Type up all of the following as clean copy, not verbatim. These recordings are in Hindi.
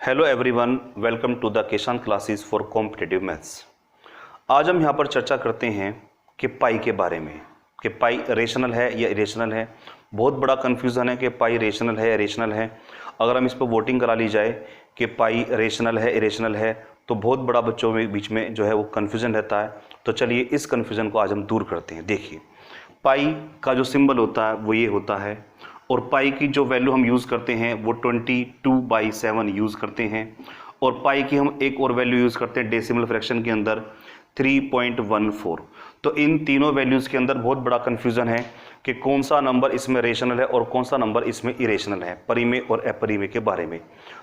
Hello everyone, welcome to the Kisan Classes for competitive maths. आज हम यहाँ पर चर्चा करते हैं कि पाई के बारे में, कि पाई रेशनल है या इरेशनल है। बहुत बड़ा कन्फ्यूज़न है कि पाई रेशनल है या इरेशनल है। अगर हम इस पर वोटिंग करा ली जाए कि पाई रेशनल है इरेशनल है तो बहुत बड़ा बच्चों में बीच में जो है वो कन्फ्यूज़न रहता है। तो चलिए इस कन्फ्यूज़न को आज हम दूर करते हैं। देखिए, पाई का जो सिंबल होता है वो ये होता है और पाई की जो वैल्यू हम यूज़ करते हैं वो 22/7 यूज़ करते हैं। और पाई की हम एक और वैल्यू यूज़ करते हैं डेसिमल फ्रैक्शन के अंदर 3.14। तो इन तीनों वैल्यूज़ के अंदर बहुत बड़ा कन्फ्यूज़न है कि कौन सा नंबर इसमें रेशनल है और कौन सा नंबर इसमें इरेशनल है, परिमेय और अपरिमेय के बारे में।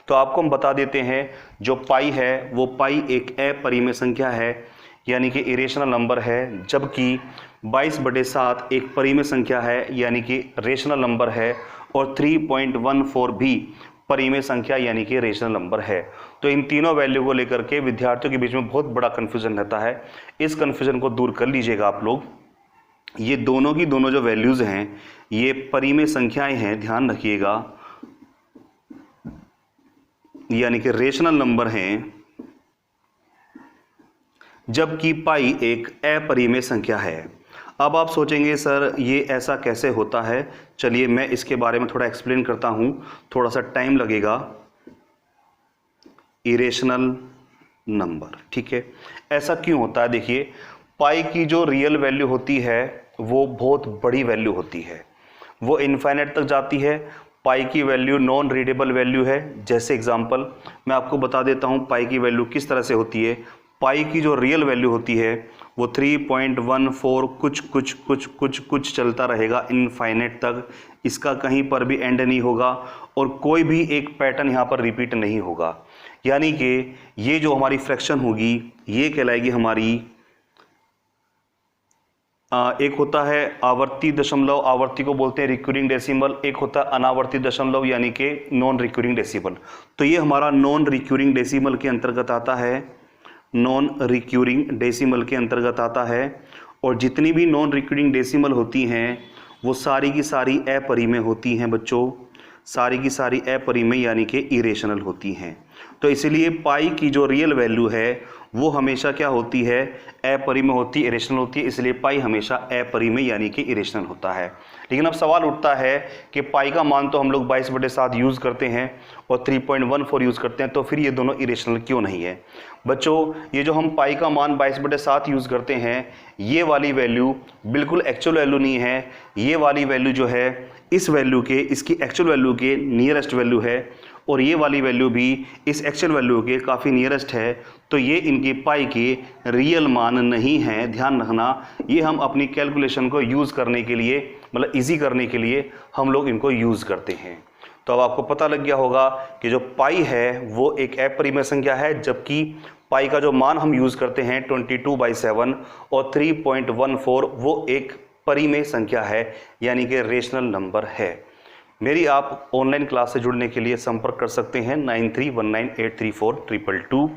तो आपको हम बता देते हैं, जो पाई है वो पाई एक अपरिमेय संख्या है, यानी कि इरेशनल नंबर है, जबकि 22/7 एक परिमेय संख्या है यानी कि रेशनल नंबर है, और 3.14 भी परिमेय संख्या यानी कि रेशनल नंबर है। तो इन तीनों वैल्यू को लेकर के विद्यार्थियों के बीच में बहुत बड़ा कन्फ्यूजन रहता है। इस कन्फ्यूजन को दूर कर लीजिएगा आप लोग। ये दोनों की दोनों जो वैल्यूज़ हैं ये परिमेय संख्याएं हैं, ध्यान रखिएगा, यानी कि रेशनल नंबर हैं, जबकि पाई एक अपरिमेय संख्या है। अब आप सोचेंगे सर ये ऐसा कैसे होता है। चलिए मैं इसके बारे में थोड़ा एक्सप्लेन करता हूँ, थोड़ा सा टाइम लगेगा। इरेशनल नंबर, ठीक है, ऐसा क्यों होता है? देखिए, पाई की जो रियल वैल्यू होती है वो बहुत बड़ी वैल्यू होती है, वो इनफाइनाइट तक जाती है। पाई की वैल्यू नॉन रीडेबल वैल्यू है। जैसे एग्जांपल मैं आपको बता देता हूँ पाई की वैल्यू किस तरह से होती है। पाई की जो रियल वैल्यू होती है वो 3.14 कुछ चलता रहेगा इनफाइनाइट तक। इसका कहीं पर भी एंड नहीं होगा और कोई भी एक पैटर्न यहाँ पर रिपीट नहीं होगा। यानी कि ये जो हमारी फ्रैक्शन होगी ये कहलाएगी हमारी एक होता है आवर्ती दशमलव, आवर्ती को बोलते हैं रिक्यूरिंग डेसिमल। एक होता है अनावर्ती दशमलव यानी कि नॉन रिक्यूरिंग डेसिमल। तो ये हमारा नॉन रिक्यूरिंग डेसिमल के अंतर्गत आता है, नॉन रिक्यूरिंग डेसिमल के अंतर्गत आता है। और जितनी भी नॉन रिक्यूरिंग डेसिमल होती हैं वो सारी की सारी अपरिमेय होती हैं बच्चों, सारी की सारी अपरिमेय यानी कि इरेशनल होती हैं। तो इसलिए पाई की जो रियल वैल्यू है वो हमेशा क्या होती है? अपरिमेय होती है, इरेशनल होती है। इसलिए पाई हमेशा अपरिमेय यानी कि इरेशनल होता है। लेकिन अब सवाल उठता है कि पाई का मान तो हम लोग 22/7 यूज़ करते हैं और 3.14 यूज़ करते हैं, तो फिर ये दोनों इरेशनल क्यों नहीं है? बच्चों, ये जो हम पाई का मान 22/7 यूज़ करते हैं ये वाली वैल्यू बिल्कुल एक्चुअल वैल्यू नहीं है। ये वाली वैल्यू जो है इस वैल्यू के, इसकी एक्चुअल वैल्यू के नियरेस्ट वैल्यू है, और ये वाली वैल्यू भी इस एक्चुअल वैल्यू के काफ़ी नियरेस्ट है। तो ये इनकी पाई के रियल मान नहीं है, ध्यान रखना। ये हम अपनी कैलकुलेशन को यूज़ करने के लिए, मतलब इजी करने के लिए हम लोग इनको यूज़ करते हैं। तो अब आपको पता लग गया होगा कि जो पाई है वो एक अपरिमेय संख्या है, जबकि पाई का जो मान हम यूज़ करते हैं 22/7 और 3.14 वो एक परिमेय संख्या है, यानी कि रेशनल नंबर है। मेरी आप ऑनलाइन क्लास से जुड़ने के लिए संपर्क कर सकते हैं 9319834222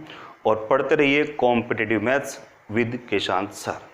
और पढ़ते रहिए कॉम्पिटिटिव मैथ्स विद केशांत सर।